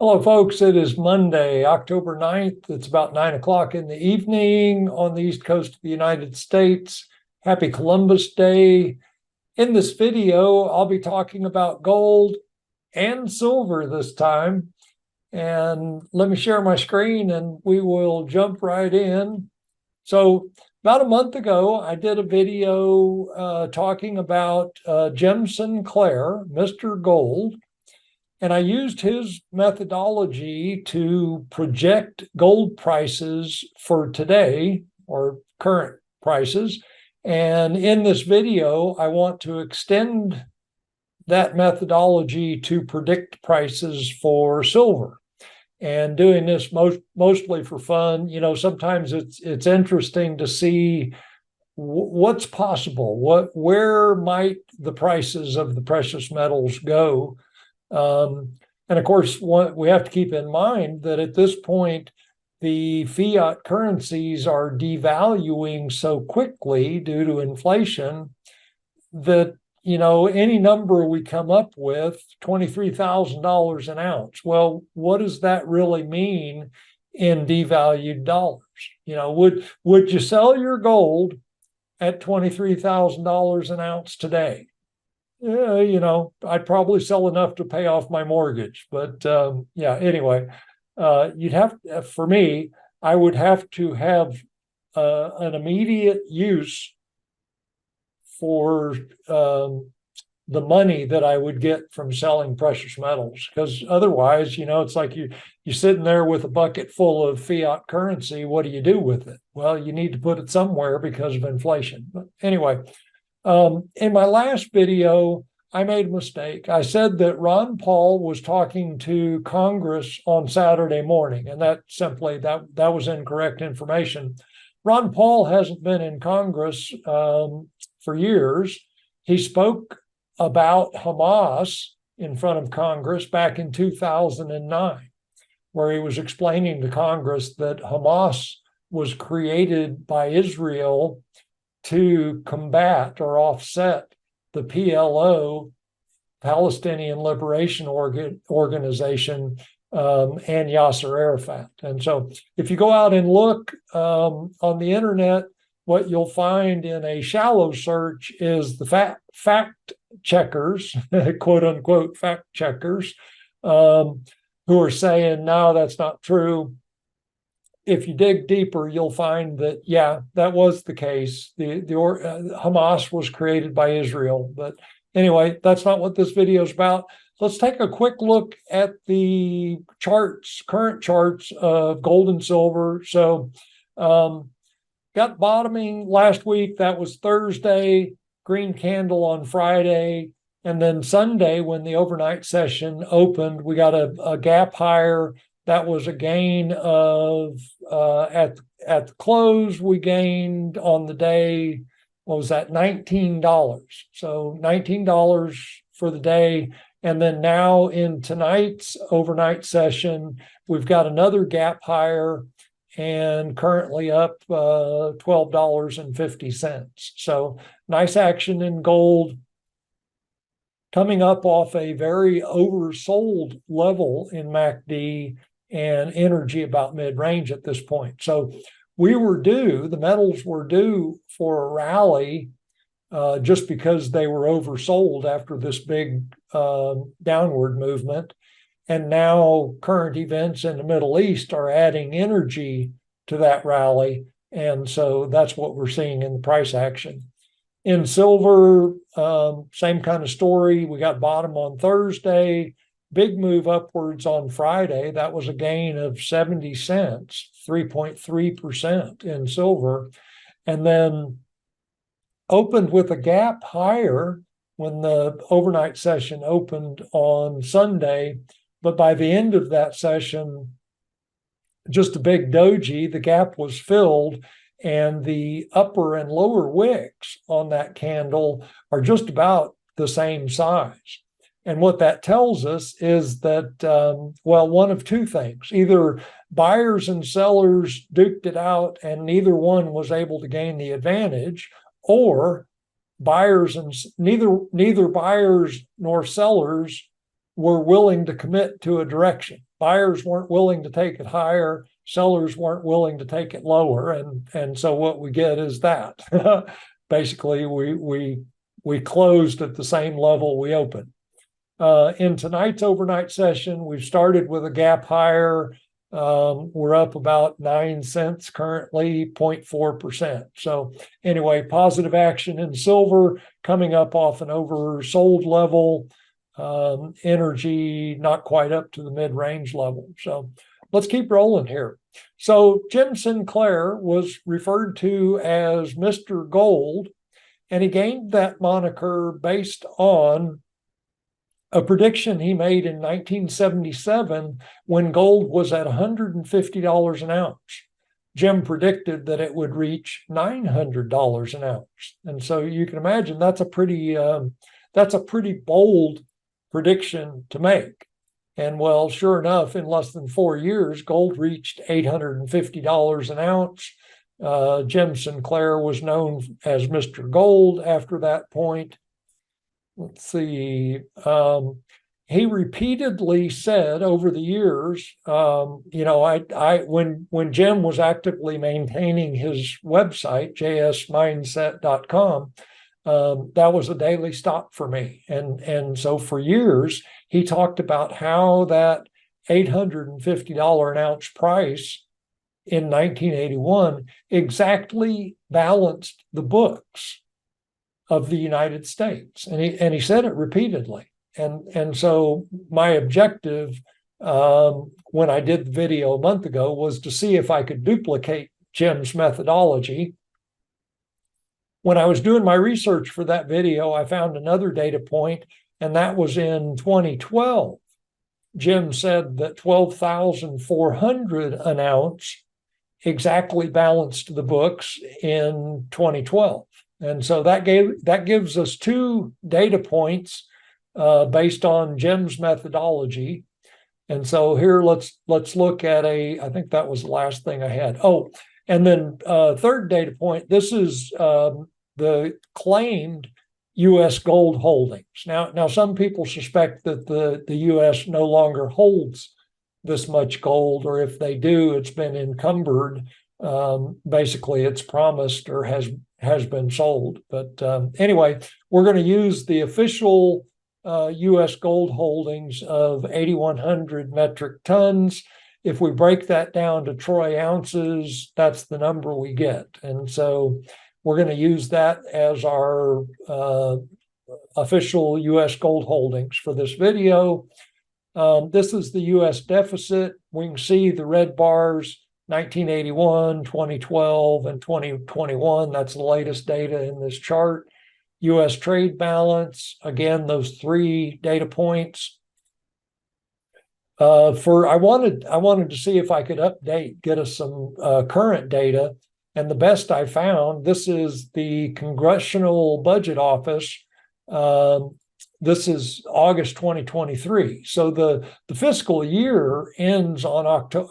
Hello, folks. It is Monday, October 9th. It's about 9 o'clock in the evening on the East Coast of the United States. Happy Columbus Day. In this video, I'll be talking about gold and silver this time. And let me share my screen and we will jump right in. So about a month ago, I did a video talking about Jim Sinclair, Mr. Gold. And I used his methodology to project gold prices for today or current prices. And in this video, I want to extend that methodology to predict prices for silver. And doing this mostly for fun. You know, sometimes it's interesting to see what's possible. Where might the prices of the precious metals go? And of course, we have to keep in mind that at this point, the fiat currencies are devaluing so quickly due to inflation that, you know, any number we come up with, $23,000 an ounce. Well, what does that really mean in devalued dollars? You know, would you sell your gold at $23,000 an ounce today? Yeah, you know, I'd probably sell enough to pay off my mortgage. But yeah, anyway, you'd have, for me, I would have to have an immediate use for the money that I would get from selling precious metals. Because otherwise, you know, it's like you're sitting there with a bucket full of fiat currency. What do you do with it? Well, you need to put it somewhere because of inflation. But anyway, in my last video, I made a mistake. I said that Ron Paul was talking to Congress on Saturday morning, and that was incorrect information. Ron Paul hasn't been in Congress for years. He spoke about Hamas in front of Congress back in 2009, where he was explaining to Congress that Hamas was created by Israel to combat or offset the PLO, Palestinian Liberation Organization, and Yasser Arafat. And so if you go out and look on the internet, what you'll find in a shallow search is the fact checkers, quote unquote fact checkers, who are saying, no, that's not true. If you dig deeper, you'll find that, yeah, that was the case. Hamas was created by Israel. But anyway, that's not what this video is about. Let's take a quick look at the charts, current charts of gold and silver. So got bottoming last week. That was Thursday, green candle on Friday. And then Sunday, when the overnight session opened, we got a gap higher. That was a gain of, at the close, we gained on the day, what was that, $19. So $19 for the day. And then now in tonight's overnight session, we've got another gap higher and currently up $12.50. So nice action in gold, coming up off a very oversold level in MACD and energy about mid-range at this point. So the metals were due for a rally just because they were oversold after this big downward movement. And now current events in the Middle East are adding energy to that rally. And so that's what we're seeing in the price action. In silver, same kind of story. We got bottom on Thursday, big move upwards on Friday. That was a gain of 70 cents, 3.3% in silver. And then opened with a gap higher when the overnight session opened on Sunday. But by the end of that session, just a big doji, the gap was filled, and the upper and lower wicks on that candle are just about the same size. And what that tells us is that, well, one of two things: either buyers and sellers duked it out and neither one was able to gain the advantage, or neither buyers nor sellers were willing to commit to a direction. Buyers weren't willing to take it higher. Sellers weren't willing to take it lower. And so what we get is that. Basically, we closed at the same level we opened. In tonight's overnight session, we've started with a gap higher. We're up about 9 cents currently, 0.4%. So anyway, positive action in silver coming up off an oversold level. Energy not quite up to the mid-range level. So let's keep rolling here. So Jim Sinclair was referred to as Mr. Gold, and he gained that moniker based on a prediction he made in 1977 when gold was at $150 an ounce. Jim predicted that it would reach $900 an ounce. And so you can imagine that's a pretty bold prediction to make. And well, sure enough, in less than 4 years, gold reached $850 an ounce. Jim Sinclair was known as Mr. Gold after that point. Let's see. He repeatedly said over the years, when Jim was actively maintaining his website, jsmindset.com, that was a daily stop for me. And so for years, he talked about how that $850 an ounce price in 1981 exactly balanced the books of the United States. And he said it repeatedly. And so my objective when I did the video a month ago was to see if I could duplicate Jim's methodology. When I was doing my research for that video, I found another data point, and that was in 2012. Jim said that 12,400 an ounce exactly balanced the books in 2012. And so that gives us two data points based on Jim's methodology. And so here let's look at I think that was the last thing I had. Oh, and then third data point, this is the claimed U.S. gold holdings. Now some people suspect that the U.S. no longer holds this much gold, or if they do, it's been encumbered. Basically, it's promised or has been sold. But anyway, we're going to use the official U.S. gold holdings of 8,100 metric tons. If we break that down to troy ounces, that's the number we get. And so we're going to use that as our official U.S. gold holdings for this video. This is the U.S. deficit. We can see the red bars, 1981, 2012, and 2021. That's the latest data in this chart. U.S. trade balance, again, those three data points. I wanted to see if I could get us some current data. And the best I found, this is the Congressional Budget Office. This is August 2023. So the fiscal year ends on August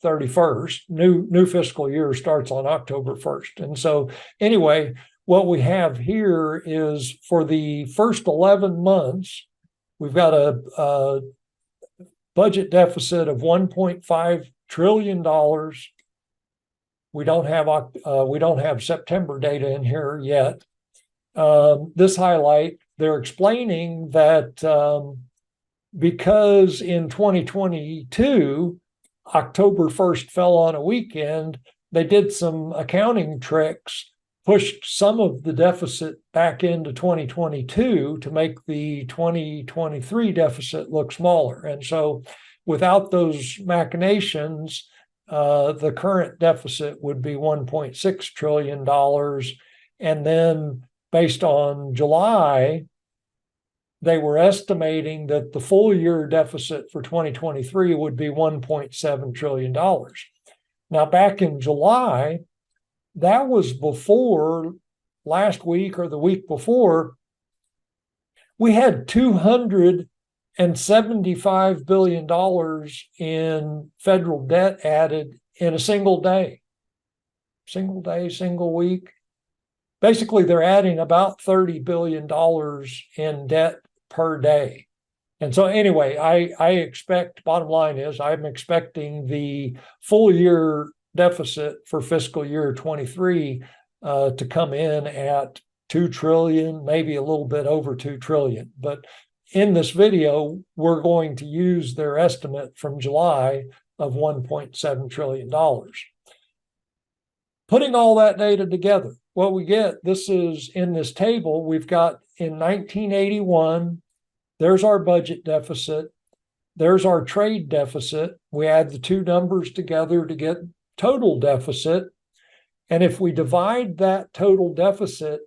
31st. New fiscal year starts on October 1st. And so anyway, what we have here is for the first 11 months, we've got a budget deficit of $1.5 trillion. We don't have September data in here yet. This highlight, they're explaining that because in 2022, October 1st fell on a weekend, they did some accounting tricks, pushed some of the deficit back into 2022 to make the 2023 deficit look smaller. And so without those machinations, the current deficit would be $1.6 trillion. And then based on July, they were estimating that the full year deficit for 2023 would be $1.7 trillion. Now, back in July, that was before last week or the week before, we had $275 billion in federal debt added in a single day, single week. Basically, they're adding about $30 billion in debt per day. And so anyway, I expect, bottom line is, I'm expecting the full year deficit for fiscal year 23 to come in at 2 trillion, maybe a little bit over 2 trillion. But in this video, we're going to use their estimate from July of $1.7 trillion. Putting all that data together, what we get, this is in this table, we've got in 1981, there's our budget deficit, there's our trade deficit. We add the two numbers together to get total deficit. And if we divide that total deficit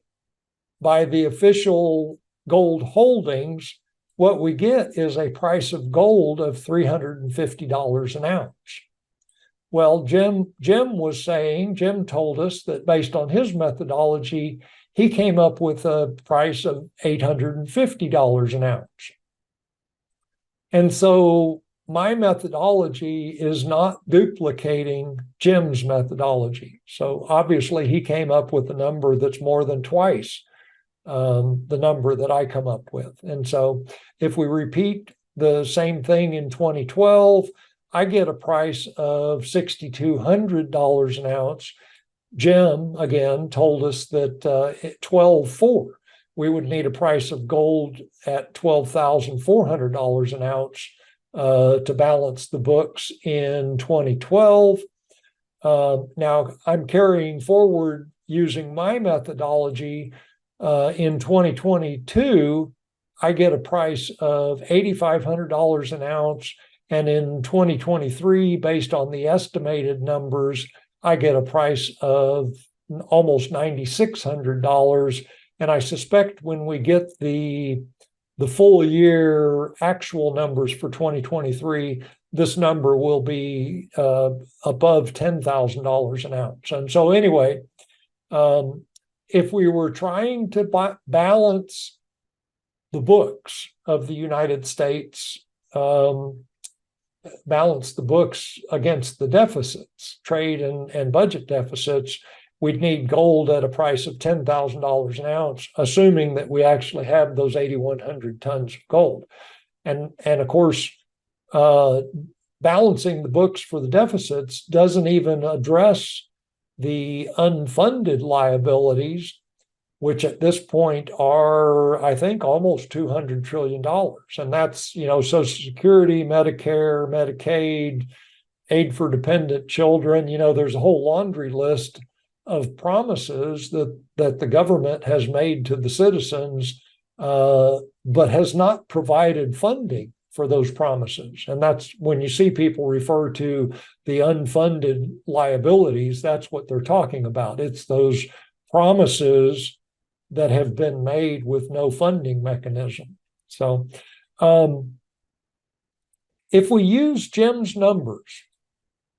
by the official gold holdings, what we get is a price of gold of $350 an ounce. Well, Jim told us that based on his methodology, he came up with a price of $850 an ounce. And so my methodology is not duplicating Jim's methodology. So obviously he came up with a number that's more than twice the number that I come up with. And so if we repeat the same thing in 2012, I get a price of $6,200 an ounce. Jim, again, told us that at 12.4, we would need a price of gold at $12,400 an ounce to balance the books in 2012. Now, I'm carrying forward using my methodology. In 2022, I get a price of $8,500 an ounce. And in 2023, based on the estimated numbers, I get a price of almost $9,600. And I suspect when we get the full year actual numbers for 2023, this number will be above $10,000 an ounce. And so anyway, if we were trying to balance the books of the United States, balance the books against the deficits, trade and budget deficits, we'd need gold at a price of $10,000 an ounce, assuming that we actually have those 8,100 tons of gold. And of course, balancing the books for the deficits doesn't even address the unfunded liabilities, which at this point are, I think, almost $200 trillion. And that's, Social Security, Medicare, Medicaid, aid for dependent children. There's a whole laundry list of promises that the government has made to the citizens, but has not provided funding for those promises. And that's when you see people refer to the unfunded liabilities, that's what they're talking about. It's those promises that have been made with no funding mechanism. So if we use Jim's numbers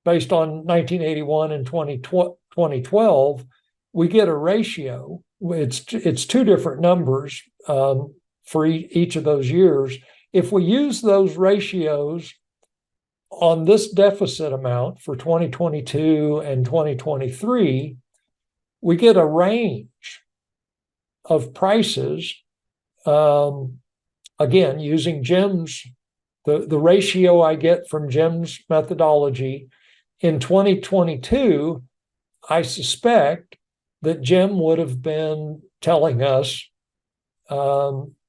based on 1981 and 2012, we get a ratio. It's two different numbers for each of those years. If we use those ratios on this deficit amount for 2022 and 2023, we get a range of prices, again, using Jim's, the ratio I get from Jim's methodology. In 2022, I suspect that Jim would have been telling us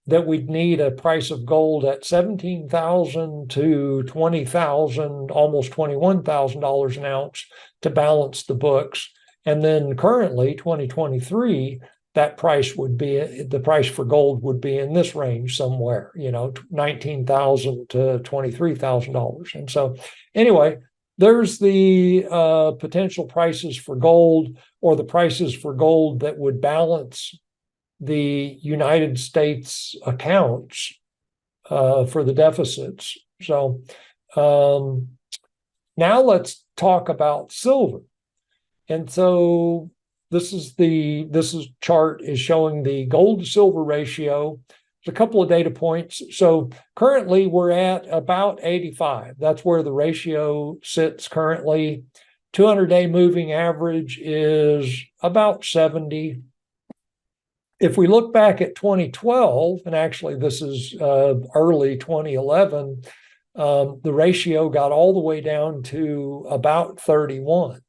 that we'd need a price of gold at $17,000 to $20,000, almost $21,000 an ounce to balance the books. And then currently, 2023, that price would be, the price for gold would be in this range somewhere, $19,000 to $23,000. And so anyway, there's the potential prices for gold, or the prices for gold that would balance the United States accounts for the deficits. So now let's talk about silver. And so this chart is showing the gold to silver ratio. There's a couple of data points. So currently we're at about 85. That's where the ratio sits currently. 200-day moving average is about 70. if we look back at 2012, and actually this is early 2011, the ratio got all the way down to about 31.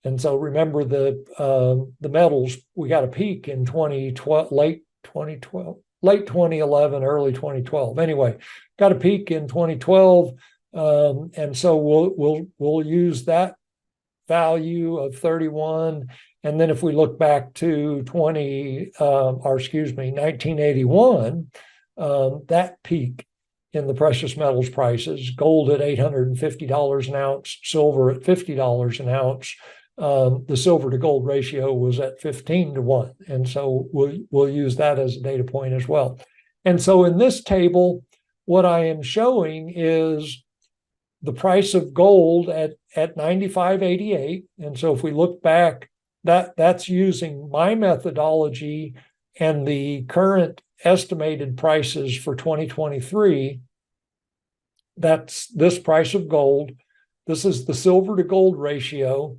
And so remember the metals, we got a peak in 2012, late 2011, early 2012. Anyway, got a peak in 2012, and so we'll use that value of 31. And then if we look back to 1981, that peak in the precious metals prices, gold at $850 an ounce, silver at $50 an ounce. The silver to gold ratio was at 15-1. And so we'll use that as a data point as well. And so in this table, what I am showing is the price of gold at 95.88. And so if we look back, that's using my methodology and the current estimated prices for 2023. That's this price of gold. This is the silver to gold ratio.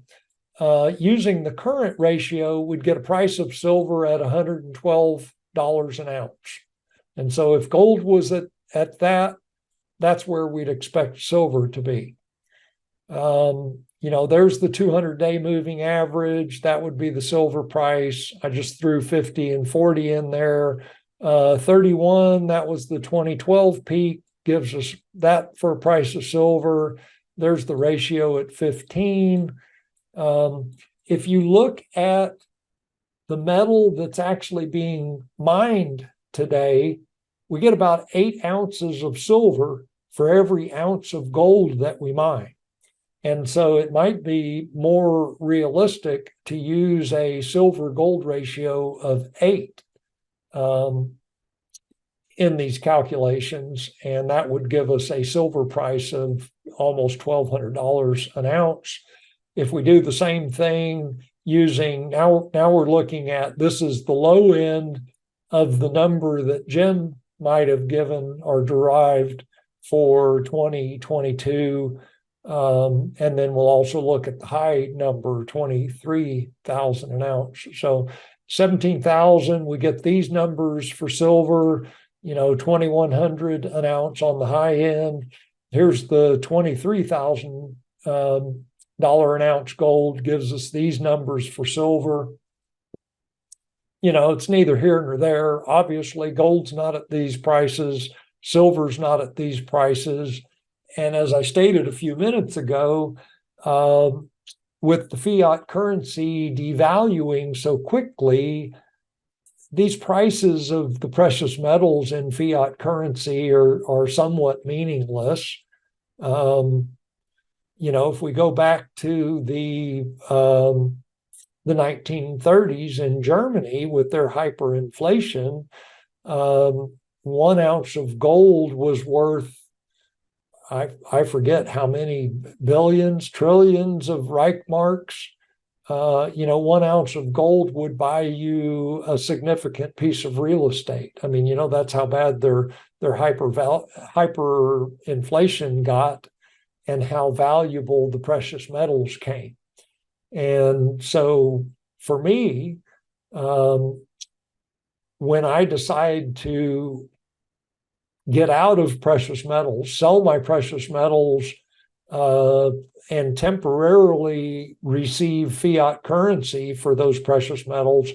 Using the current ratio, we'd get a price of silver at $112 an ounce. And so if gold was at that, that's where we'd expect silver to be. There's the 200-day moving average. That would be the silver price. I just threw 50 and 40 in there. 31, that was the 2012 peak, gives us that for a price of silver. There's the ratio at 15. If you look at the metal that's actually being mined today, we get about 8 ounces of silver for every ounce of gold that we mine. And so it might be more realistic to use a silver gold ratio of 8 in these calculations. And that would give us a silver price of almost $1,200 an ounce. If we do the same thing using, now we're looking at, this is the low end of the number that Jim might have given or derived for 2022. And then we'll also look at the high number, 23,000 an ounce. So 17,000, we get these numbers for silver, 2,100 an ounce on the high end. Here's the 23,000 dollar an ounce gold, gives us these numbers for silver. It's neither here nor there. Obviously, gold's not at these prices, silver's not at these prices. And as I stated a few minutes ago, with the fiat currency devaluing so quickly, these prices of the precious metals in fiat currency are somewhat meaningless. If we go back to the 1930s in Germany with their hyperinflation, 1 ounce of gold was worth, I forget how many billions, trillions of Reichmarks. 1 ounce of gold would buy you a significant piece of real estate. I mean, that's how bad their hyperinflation got and how valuable the precious metals came. And so for me, when I decide to get out of precious metals, sell my precious metals, and temporarily receive fiat currency for those precious metals,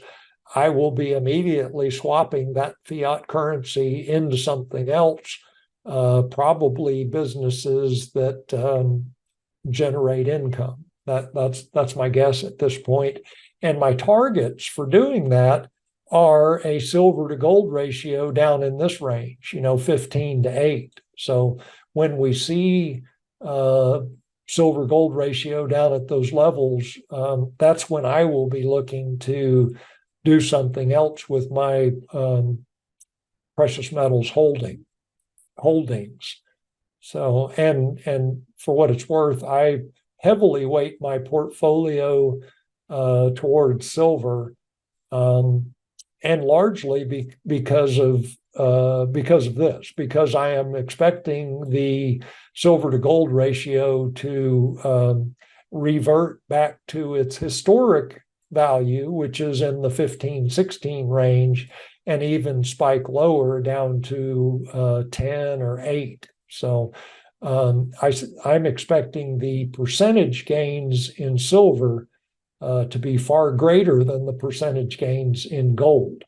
I will be immediately swapping that fiat currency into something else, probably businesses that generate income. That's my guess at this point. And my targets for doing that are a silver to gold ratio down in this range, 15-8. So when we see silver gold ratio down at those levels, that's when I will be looking to do something else with my precious metals holdings. So, and for what it's worth, I heavily weight my portfolio towards silver, and largely because of this, because I am expecting the silver to gold ratio to revert back to its historic value, which is in the 15, 16 range, and even spike lower down to 10 or 8. So I'm expecting the percentage gains in silver to be far greater than the percentage gains in gold.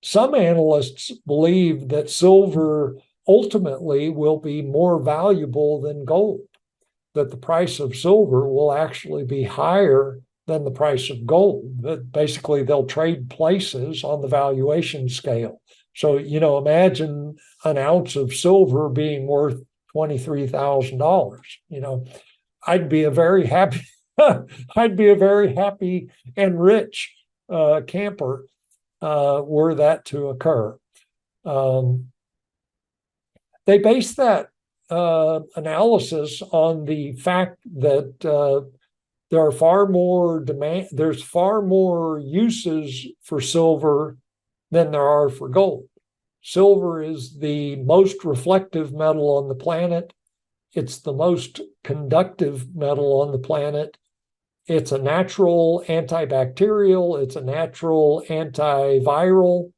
Some analysts believe that silver ultimately will be more valuable than gold, that the price of silver will actually be higher than the price of gold. That basically they'll trade places on the valuation scale. So, imagine an ounce of silver being worth $23,000. I'd be a very happy, I'd be a very happy and rich camper were that to occur. They base that analysis on the fact that there are far more there's far more uses for silver than there are for gold. Silver is the most reflective metal on the planet. It's the most conductive metal on the planet. It's a natural antibacterial. It's a natural antiviral.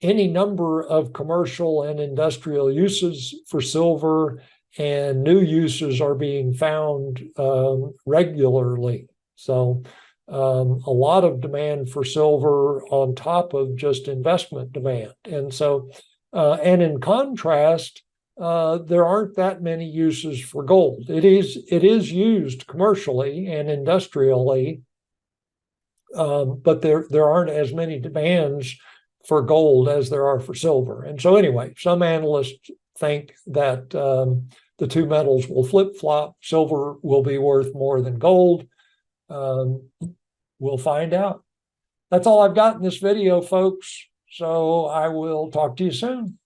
Any number of commercial and industrial uses for silver, and new uses are being found regularly. So a lot of demand for silver on top of just investment demand. And so, and in contrast, there aren't that many uses for gold. It is used commercially and industrially, but there aren't as many demands for gold as there are for silver. And so anyway, some analysts think that the two metals will flip-flop. Silver will be worth more than gold. We'll find out. That's all I've got in this video, folks. So I will talk to you soon.